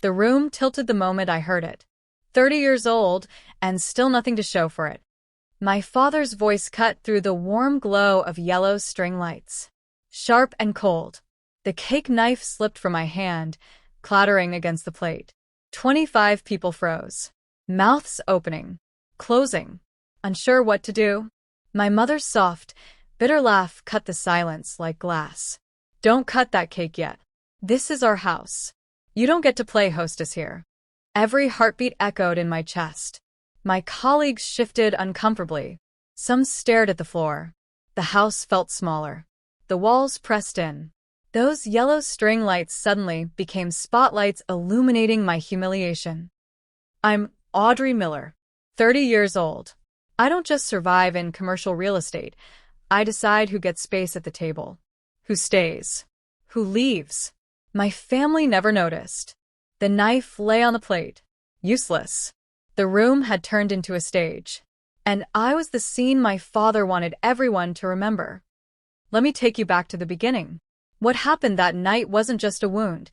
The room tilted the moment I heard it. 30 years old, and still nothing to show for it. My father's voice cut through the warm glow of yellow string lights. Sharp and cold. The cake knife slipped from my hand, clattering against the plate. 25 people froze. Mouths opening, closing, unsure what to do. My mother's soft, bitter laugh cut the silence like glass. Don't cut that cake yet. This is our house. You don't get to play hostess here. Every heartbeat echoed in my chest. My colleagues shifted uncomfortably. Some stared at the floor. The house felt smaller. The walls pressed in. Those yellow string lights suddenly became spotlights illuminating my humiliation. I'm Audrey Miller, 30 years old. I don't just survive in commercial real estate. I decide who gets space at the table, who stays, who leaves. My family never noticed. The knife lay on the plate, useless. The room had turned into a stage, and I was the scene my father wanted everyone to remember. Let me take you back to the beginning. What happened that night wasn't just a wound.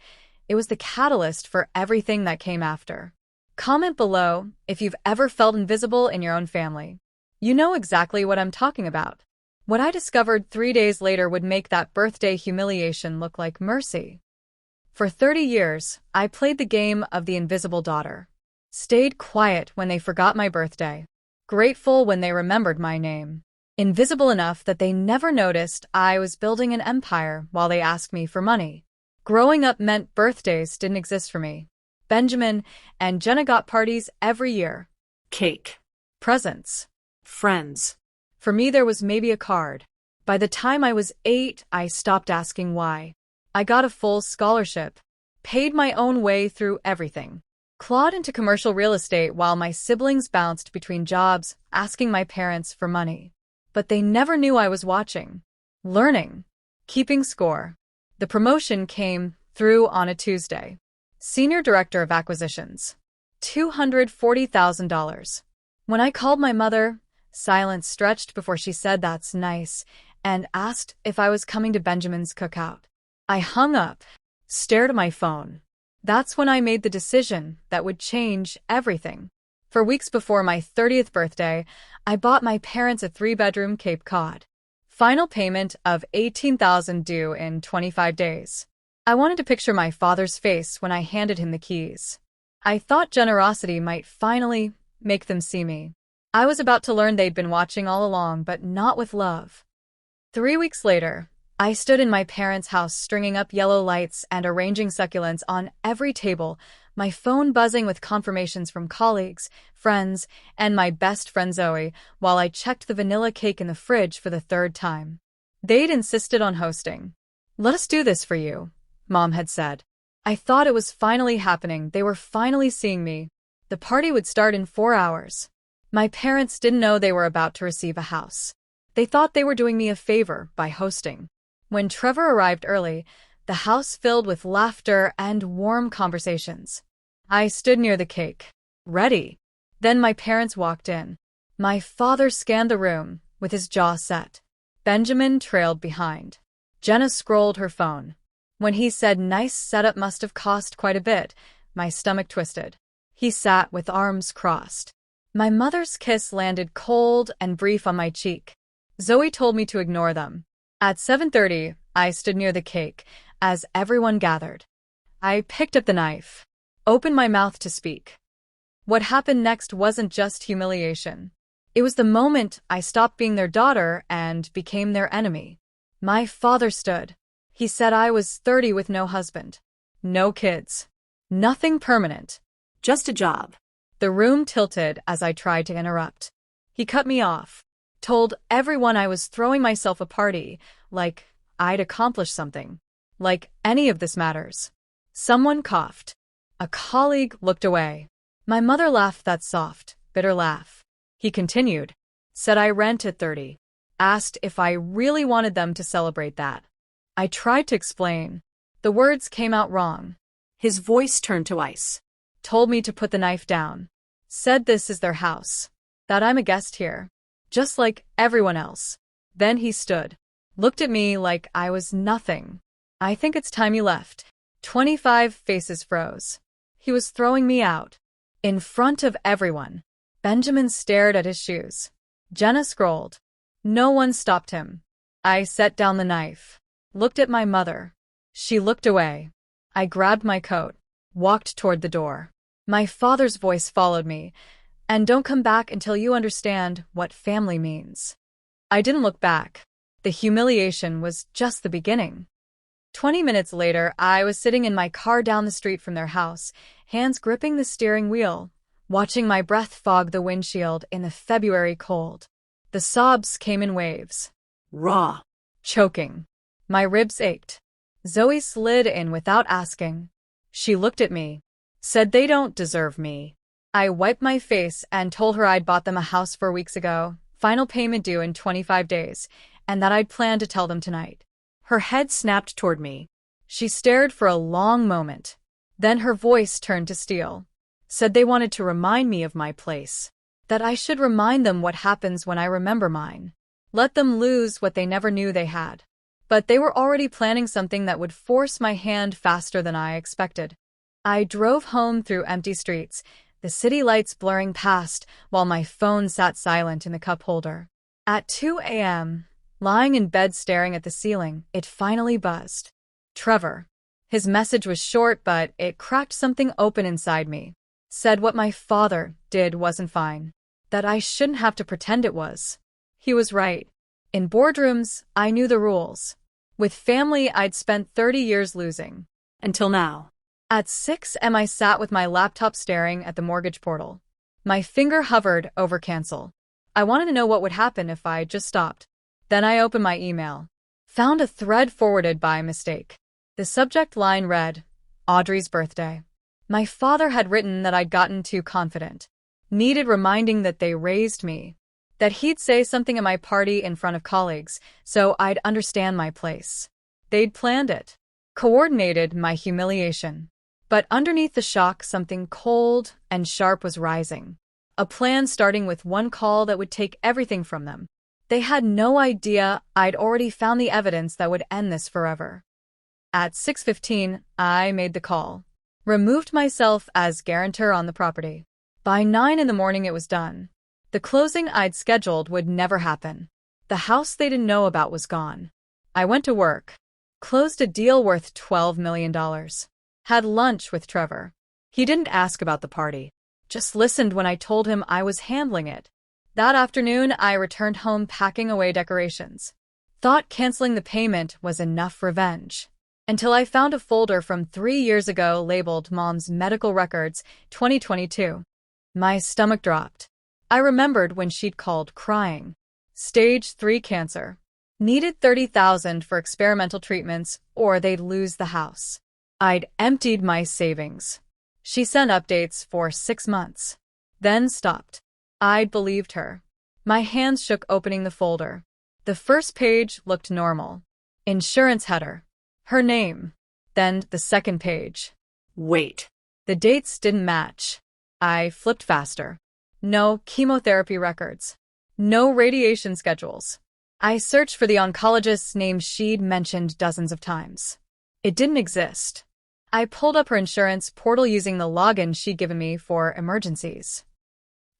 It was the catalyst for everything that came after. Comment below if you've ever felt invisible in your own family. You know exactly what I'm talking about. What I discovered 3 days later would make that birthday humiliation look like mercy. For 30 years, I played the game of the invisible daughter. Stayed quiet when they forgot my birthday. Grateful when they remembered my name. Invisible enough that they never noticed I was building an empire while they asked me for money. Growing up meant birthdays didn't exist for me. Benjamin and Jenna got parties every year. Cake. Presents. Friends. For me, there was maybe a card. By the time I was 8, I stopped asking why. I got a full scholarship. Paid my own way through everything. Clawed into commercial real estate while my siblings bounced between jobs, asking my parents for money. But they never knew I was watching. Learning. Keeping score. The promotion came through on a Tuesday. Senior Director of Acquisitions. $240,000. When I called my mother, silence stretched before she said that's nice, and asked if I was coming to Benjamin's cookout. I hung up, stared at my phone. That's when I made the decision that would change everything. For weeks before my 30th birthday, I bought my parents a 3-bedroom Cape Cod. Final payment of $18,000 due in 25 days. I wanted to picture my father's face when I handed him the keys. I thought generosity might finally make them see me. I was about to learn they'd been watching all along, but not with love. 3 weeks later, I stood in my parents' house stringing up yellow lights and arranging succulents on every table, my phone buzzing with confirmations from colleagues, friends, and my best friend Zoe, while I checked the vanilla cake in the fridge for the 3rd time. They'd insisted on hosting. "Let us do this for you," Mom had said. I thought it was finally happening. They were finally seeing me. The party would start in 4 hours. My parents didn't know they were about to receive a house. They thought they were doing me a favor by hosting. When Trevor arrived early, the house filled with laughter and warm conversations. I stood near the cake, ready. Then my parents walked in. My father scanned the room, with his jaw set. Benjamin trailed behind. Jenna scrolled her phone. When he said nice setup must have cost quite a bit, my stomach twisted. He sat with arms crossed. My mother's kiss landed cold and brief on my cheek. Zoe told me to ignore them. At 7:30, I stood near the cake, as everyone gathered. I picked up the knife, opened my mouth to speak. What happened next wasn't just humiliation. It was the moment I stopped being their daughter and became their enemy. My father stood. He said I was 30 with no husband, no kids, nothing permanent. Just a job. The room tilted as I tried to interrupt. He cut me off, told everyone I was throwing myself a party, like I'd accomplished something, like any of this matters. Someone coughed. A colleague looked away. My mother laughed that soft, bitter laugh. He continued, said I rent at 30, asked if I really wanted them to celebrate that. I tried to explain. The words came out wrong. His voice turned to ice. Told me to put the knife down. Said this is their house. That I'm a guest here. Just like everyone else. Then he stood. Looked at me like I was nothing. I think it's time you left. 25 faces froze. He was throwing me out. In front of everyone. Benjamin stared at his shoes. Jenna scrolled. No one stopped him. I set down the knife. Looked at my mother. She looked away. I grabbed my coat. Walked toward the door. My father's voice followed me. And don't come back until you understand what family means. I didn't look back. The humiliation was just the beginning. 20 minutes later, I was sitting in my car down the street from their house, hands gripping the steering wheel, watching my breath fog the windshield in the February cold. The sobs came in waves. Raw. Choking. My ribs ached. Zoe slid in without asking. She looked at me. Said they don't deserve me. I wiped my face and told her I'd bought them a house 4 weeks ago, final payment due in 25 days, and that I'd planned to tell them tonight. Her head snapped toward me. She stared for a long moment. Then her voice turned to steel. Said they wanted to remind me of my place. That I should remind them what happens when I remember mine. Let them lose what they never knew they had. But they were already planning something that would force my hand faster than I expected. I drove home through empty streets, the city lights blurring past while my phone sat silent in the cup holder. At 2 a.m., lying in bed staring at the ceiling, it finally buzzed. Trevor. His message was short, but it cracked something open inside me. Said what my father did wasn't fine. That I shouldn't have to pretend it was. He was right. In boardrooms, I knew the rules. With family, I'd spent 30 years losing. Until now. At 6 a.m. I sat with my laptop staring at the mortgage portal. My finger hovered over cancel. I wanted to know what would happen if I just stopped. Then I opened my email. Found a thread forwarded by mistake. The subject line read, Audrey's birthday. My father had written that I'd gotten too confident. Needed reminding that they raised me. That he'd say something at my party in front of colleagues, so I'd understand my place. They'd planned it. Coordinated my humiliation. But underneath the shock, something cold and sharp was rising. A plan starting with one call that would take everything from them. They had no idea I'd already found the evidence that would end this forever. At 6:15, I made the call. Removed myself as guarantor on the property. By 9 in the morning it was done. The closing I'd scheduled would never happen. The house they didn't know about was gone. I went to work. Closed a deal worth $12 million. Had lunch with Trevor. He didn't ask about the party. Just listened when I told him I was handling it. That afternoon, I returned home packing away decorations. Thought canceling the payment was enough revenge. Until I found a folder from 3 years ago labeled Mom's Medical Records, 2022. My stomach dropped. I remembered when she'd called crying. Stage 3 cancer. Needed $30,000 for experimental treatments, or they'd lose the house. I'd emptied my savings. She sent updates for 6 months. Then stopped. I'd believed her. My hands shook opening the folder. The first page looked normal. Insurance header. Her name. Then the second page. Wait. The dates didn't match. I flipped faster. No chemotherapy records. No radiation schedules. I searched for the oncologist's name she'd mentioned dozens of times. It didn't exist. I pulled up her insurance portal using the login she'd given me for emergencies.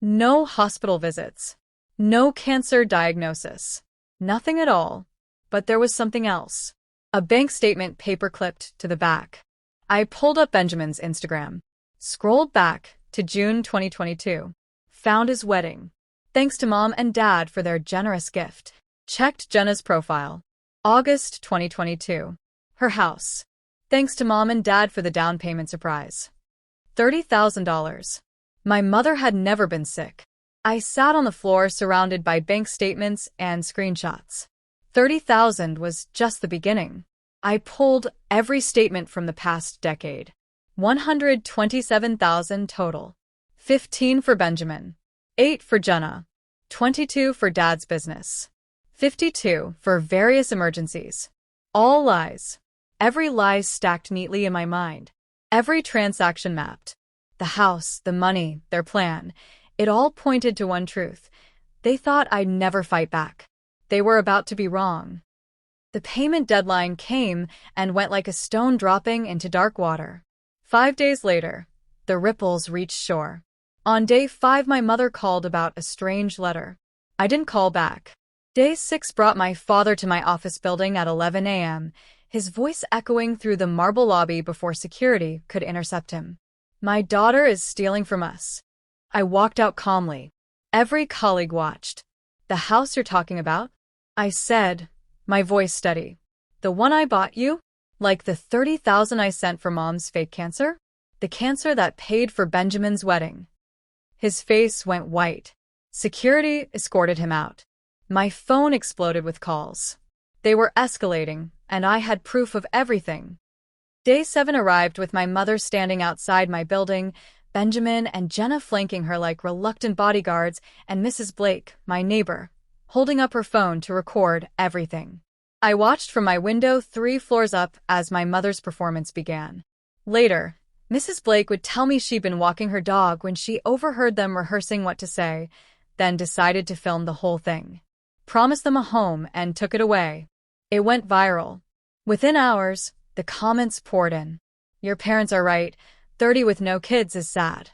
No hospital visits. No cancer diagnosis. Nothing at all. But there was something else. A bank statement paper-clipped to the back. I pulled up Benjamin's Instagram. Scrolled back to June 2022. Found his wedding. Thanks to Mom and Dad for their generous gift. Checked Jenna's profile. August 2022. Her house. Thanks to Mom and Dad for the down payment surprise. $30,000. My mother had never been sick. I sat on the floor surrounded by bank statements and screenshots. $30,000 was just the beginning. I pulled every statement from the past decade. $127,000 total. 15 for Benjamin. 8 for Jenna. 22 for Dad's business. 52 for various emergencies. All lies. Every lie stacked neatly in my mind. Every transaction mapped. The house, the money, their plan. It all pointed to one truth. They thought I'd never fight back. They were about to be wrong. The payment deadline came and went like a stone dropping into dark water. 5 days later, The ripples reached shore. On day 5, my mother called about a strange letter. I didn't call back. Day 6 brought my father to my office building at 11 a.m., his voice echoing through the marble lobby before security could intercept him. My daughter is stealing from us. I walked out calmly. Every colleague watched. The house you're talking about? I said, my voice steady. The one I bought you? Like the $30,000 I sent for Mom's fake cancer? The cancer that paid for Benjamin's wedding. His face went white. Security escorted him out. My phone exploded with calls. They were escalating, and I had proof of everything. Day 7 arrived with my mother standing outside my building, Benjamin and Jenna flanking her like reluctant bodyguards, and Mrs. Blake, my neighbor, holding up her phone to record everything. I watched from my window 3 floors up as my mother's performance began. Later, Mrs. Blake would tell me she'd been walking her dog when she overheard them rehearsing what to say, then decided to film the whole thing. Promised them a home and took it away. It went viral. Within hours, the comments poured in. Your parents are right. 30 with no kids is sad.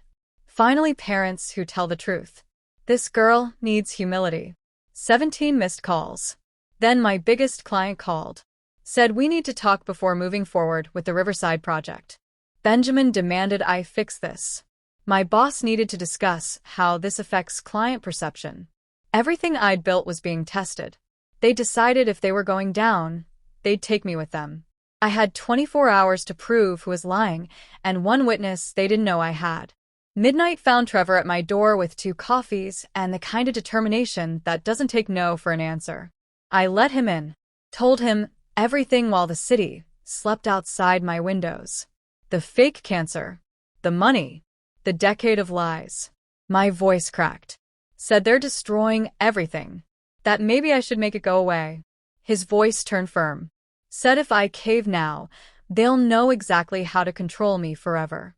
Finally, parents who tell the truth. This girl needs humility. 17 missed calls. Then my biggest client called. Said we need to talk before moving forward with the Riverside project. Benjamin demanded I fix this. My boss needed to discuss how this affects client perception. Everything I'd built was being tested. They decided if they were going down, they'd take me with them. I had 24 hours to prove who was lying, and one witness they didn't know I had. Midnight found Trevor at my door with 2 coffees and the kind of determination that doesn't take no for an answer. I let him in, told him everything while the city slept outside my windows. The fake cancer, the money, the decade of lies. My voice cracked. Said they're destroying everything. That maybe I should make it go away. His voice turned firm. Said if I cave now, they'll know exactly how to control me forever.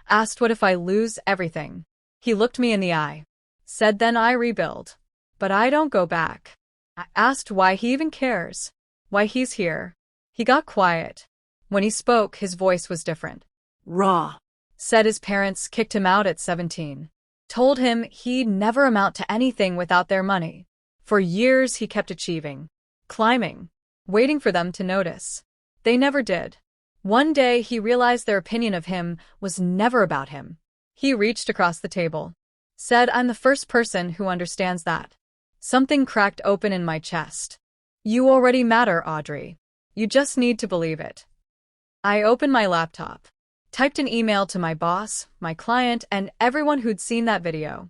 Asked what if I lose everything. He looked me in the eye. Said then I rebuild. But I don't go back. I asked why he even cares. Why he's here. He got quiet. When he spoke, his voice was different. Raw. Said his parents kicked him out at 17. Told him he'd never amount to anything without their money. For years he kept achieving. Climbing. Waiting for them to notice. They never did. One day he realized their opinion of him was never about him. He reached across the table. Said I'm the first person who understands that. Something cracked open in my chest. You already matter, Audrey. You just need to believe it. I opened my laptop. Typed an email to my boss, my client, and everyone who'd seen that video.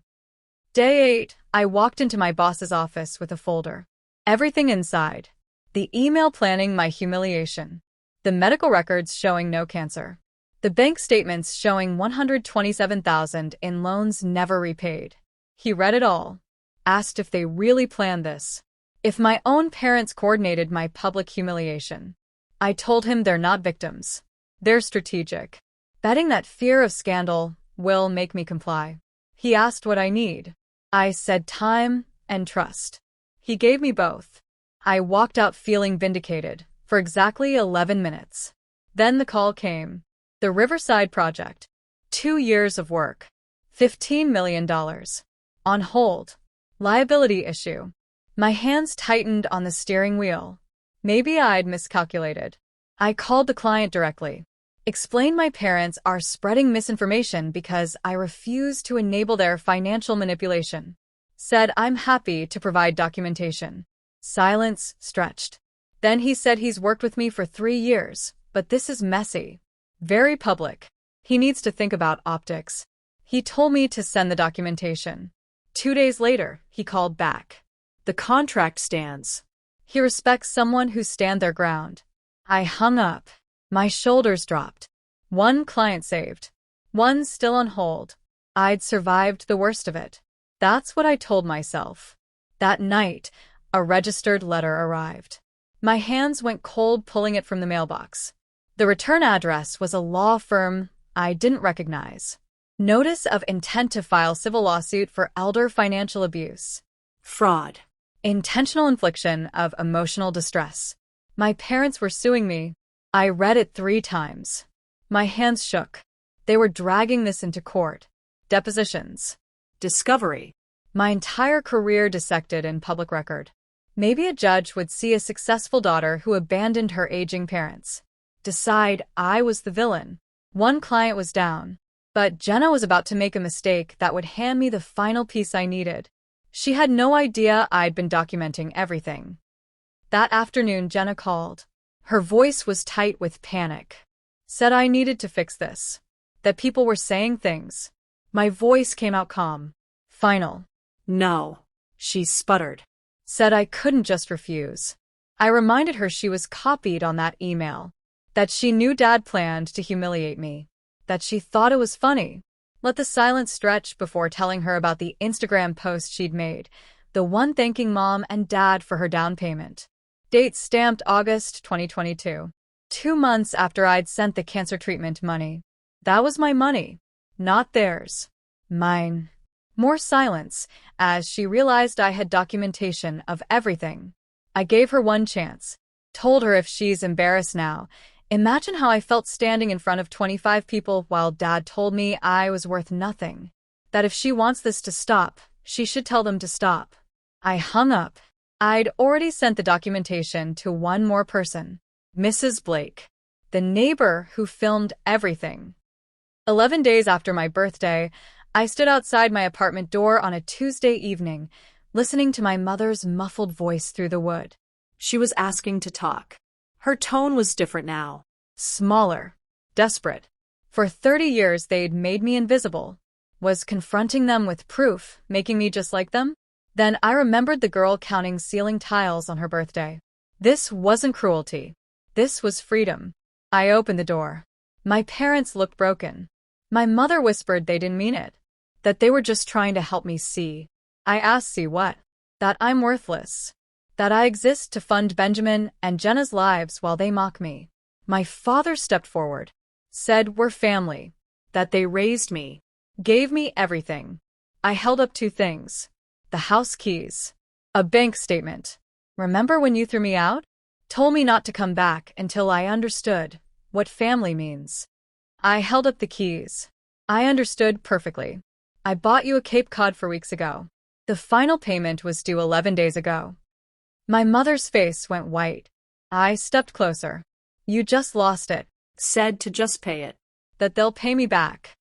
Day 8, I walked into my boss's office with a folder. Everything inside. The email planning my humiliation. The medical records showing no cancer. The bank statements showing $127,000 in loans never repaid. He read it all. Asked if they really planned this. If my own parents coordinated my public humiliation. I told him they're not victims. They're strategic. Betting that fear of scandal will make me comply. He asked what I need. I said time and trust. He gave me both. I walked out feeling vindicated for exactly 11 minutes. Then the call came. The Riverside project. 2 years of work. $15 million. On hold. Liability issue. My hands tightened on the steering wheel. Maybe I'd miscalculated. I called the client directly. Explained my parents are spreading misinformation because I refuse to enable their financial manipulation. Said I'm happy to provide documentation. Silence stretched. Then he said he's worked with me for 3 years, but this is messy. Very public. He needs to think about optics. He told me to send the documentation. 2 days later, he called back. The contract stands. He respects someone who stand their ground. I hung up. My shoulders dropped. 1 client saved. 1 still on hold. I'd survived the worst of it. That's what I told myself. That night, a registered letter arrived. My hands went cold pulling it from the mailbox. The return address was a law firm I didn't recognize. Notice of intent to file civil lawsuit for elder financial abuse. Fraud. Intentional infliction of emotional distress. My parents were suing me. I read it 3 times. My hands shook. They were dragging this into court. Depositions. Discovery. My entire career dissected in public record. Maybe a judge would see a successful daughter who abandoned her aging parents. Decide I was the villain. One client was down. But Jenna was about to make a mistake that would hand me the final piece I needed. She had no idea I'd been documenting everything. That afternoon, Jenna called. Her voice was tight with panic. Said I needed to fix this. That people were saying things. My voice came out calm. Final. No. She sputtered. Said I couldn't just refuse. I reminded her she was copied on that email. That she knew Dad planned to humiliate me. That she thought it was funny. Let the silence stretch before telling her about the Instagram post she'd made, the one thanking Mom and Dad for her down payment. Date stamped August 2022. 2 months after I'd sent the cancer treatment money. That was my money, not theirs. Mine. More silence, as she realized I had documentation of everything. I gave her one chance. Told her if she's embarrassed now, imagine how I felt standing in front of 25 people while Dad told me I was worth nothing. That if she wants this to stop, she should tell them to stop. I hung up. I'd already sent the documentation to one more person. Mrs. Blake. The neighbor who filmed everything. 11 days after my birthday, I stood outside my apartment door on a Tuesday evening, listening to my mother's muffled voice through the wood. She was asking to talk. Her tone was different now. Smaller. Desperate. For 30 years they'd made me invisible. Was confronting them with proof, making me just like them? Then I remembered the girl counting ceiling tiles on her birthday. This wasn't cruelty. This was freedom. I opened the door. My parents looked broken. My mother whispered they didn't mean it. That they were just trying to help me see. I asked, see what? That I'm worthless. That I exist to fund Benjamin and Jenna's lives while they mock me. My father stepped forward. Said we're family. That they raised me. Gave me everything. I held up 2 things. The house keys. A bank statement. Remember when you threw me out? Told me not to come back until I understood what family means. I held up the keys. I understood perfectly. I bought you a Cape Cod 4 weeks ago. The final payment was due 11 days ago. My mother's face went white. I stepped closer. You just lost it. Said to just pay it. That they'll pay me back.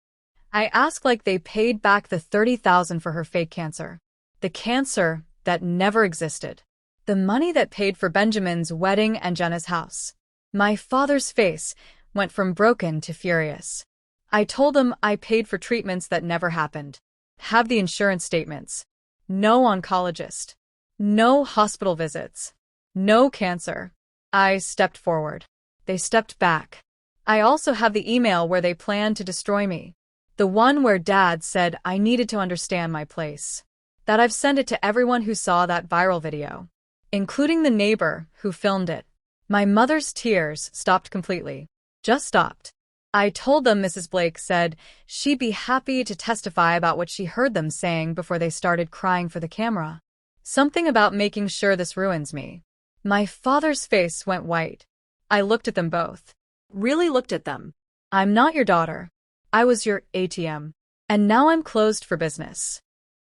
I asked like they paid back the $30,000 for her fake cancer. The cancer that never existed. The money that paid for Benjamin's wedding and Jenna's house. My father's face went from broken to furious. I told them I paid for treatments that never happened. Have the insurance statements. No oncologist. No hospital visits. No cancer. I stepped forward. They stepped back. I also have the email where they planned to destroy me. The one where Dad said I needed to understand my place. That I've sent it to everyone who saw that viral video, including the neighbor who filmed it. My mother's tears stopped completely. Just stopped. I told them Mrs. Blake said she'd be happy to testify about what she heard them saying before they started crying for the camera. Something about making sure this ruins me. My father's face went white. I looked at them both. Really looked at them. I'm not your daughter. I was your ATM. And now I'm closed for business.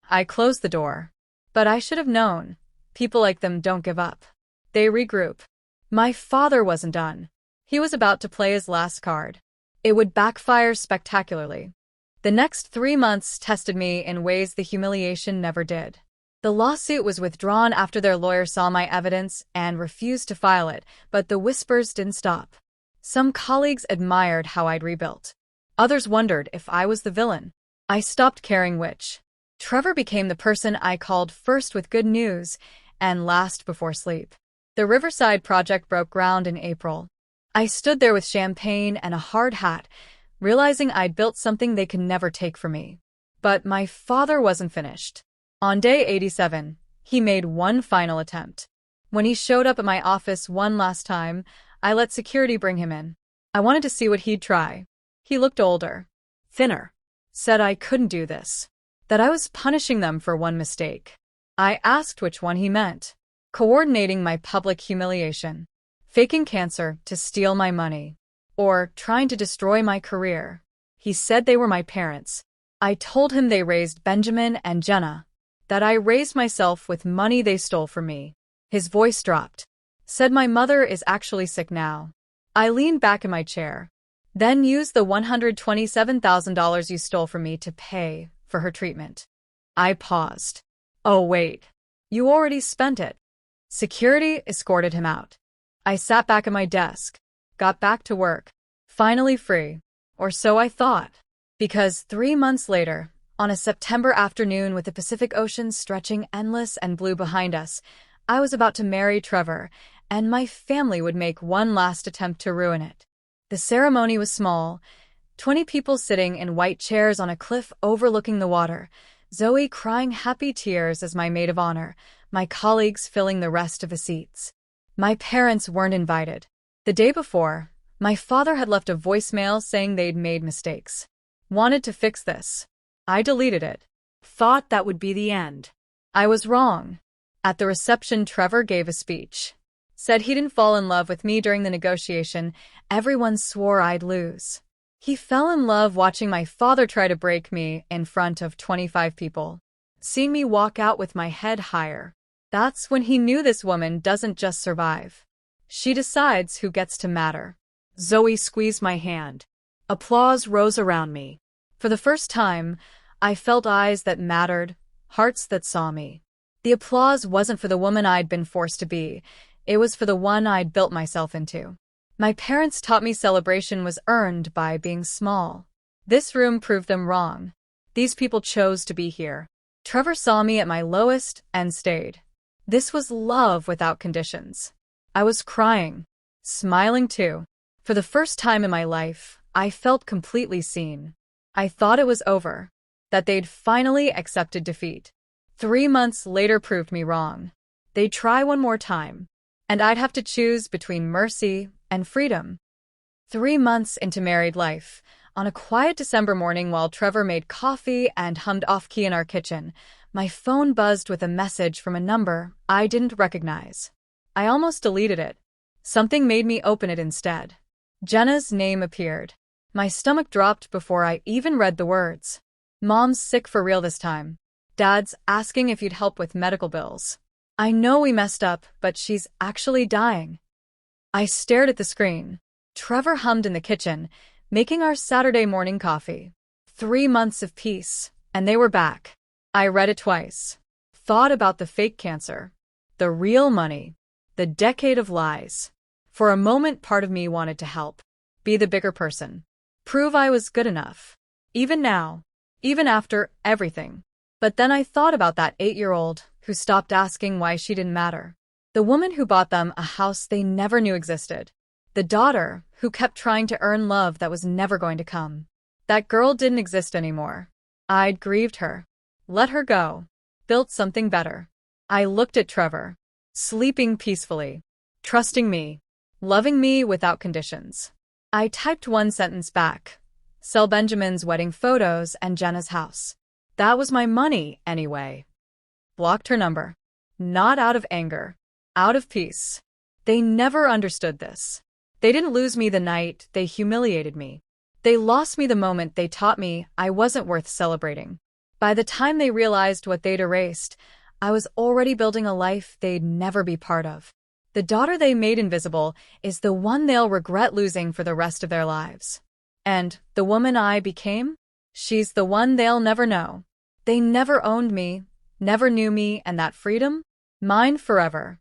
I closed the door. But I should have known. People like them don't give up. They regroup. My father wasn't done. He was about to play his last card. It would backfire spectacularly. The next 3 months tested me in ways the humiliation never did. The lawsuit was withdrawn after their lawyer saw my evidence and refused to file it, but the whispers didn't stop. Some colleagues admired how I'd rebuilt. Others wondered if I was the villain. I stopped caring which. Trevor became the person I called first with good news and last before sleep. The Riverside project broke ground in April. I stood there with champagne and a hard hat, realizing I'd built something they could never take from me. But my father wasn't finished. On day 87, he made one final attempt. When he showed up at my office one last time, I let security bring him in. I wanted to see what he'd try. He looked older. Thinner. Said I couldn't do this. That I was punishing them for one mistake. I asked which one he meant. Coordinating my public humiliation. Faking cancer to steal my money. Or trying to destroy my career. He said they were my parents. I told him they raised Benjamin and Jenna, that I raised myself with money they stole from me. His voice dropped. Said my mother is actually sick now. I leaned back in my chair. Then used the $127,000 you stole from me to pay for her treatment. I paused. Oh wait, you already spent it. Security escorted him out. I sat back at my desk, got back to work, finally free, or so I thought. Because 3 months later, on a September afternoon with the Pacific Ocean stretching endless and blue behind us, I was about to marry Trevor, and my family would make one last attempt to ruin it. The ceremony was small, 20 people sitting in white chairs on a cliff overlooking the water, Zoe crying happy tears as my maid of honor, my colleagues filling the rest of the seats. My parents weren't invited. The day before, my father had left a voicemail saying they'd made mistakes. Wanted to fix this. I deleted it. Thought that would be the end. I was wrong. At the reception, Trevor gave a speech. Said he didn't fall in love with me during the negotiation. Everyone swore I'd lose. He fell in love watching my father try to break me in front of 25 people. Seeing me walk out with my head higher. That's when he knew this woman doesn't just survive. She decides who gets to matter. Zoe squeezed my hand. Applause rose around me. For the first time, I felt eyes that mattered, hearts that saw me. The applause wasn't for the woman I'd been forced to be. It was for the one I'd built myself into. My parents taught me celebration was earned by being small. This room proved them wrong. These people chose to be here. Trevor saw me at my lowest and stayed. This was love without conditions. I was crying, smiling too. For the first time in my life, I felt completely seen. I thought it was over, that they'd finally accepted defeat. 3 months later proved me wrong. They'd try one more time, and I'd have to choose between mercy and freedom. 3 months into married life, on a quiet December morning while Trevor made coffee and hummed off-key in our kitchen, my phone buzzed with a message from a number I didn't recognize. I almost deleted it. Something made me open it instead. Jenna's name appeared. My stomach dropped before I even read the words. Mom's sick for real this time. Dad's asking if you'd help with medical bills. I know we messed up, but she's actually dying. I stared at the screen. Trevor hummed in the kitchen, making our Saturday morning coffee. 3 months of peace, and they were back. I read it twice. Thought about the fake cancer, the real money, the decade of lies. For a moment, part of me wanted to help, be the bigger person, prove I was good enough. Even now, even after everything. But then I thought about that 8-year-old who stopped asking why she didn't matter. The woman who bought them a house they never knew existed. The daughter who kept trying to earn love that was never going to come. That girl didn't exist anymore. I'd grieved her. Let her go. Built something better. I looked at Trevor. Sleeping peacefully. Trusting me. Loving me without conditions. I typed one sentence back. Sell Benjamin's wedding photos and Jenna's house. That was my money, anyway. Blocked her number. Not out of anger. Out of peace. They never understood this. They didn't lose me the night they humiliated me. They lost me the moment they taught me I wasn't worth celebrating. By the time they realized what they'd erased, I was already building a life they'd never be part of. The daughter they made invisible is the one they'll regret losing for the rest of their lives. And the woman I became? She's the one they'll never know. They never owned me, never knew me, and that freedom? Mine forever.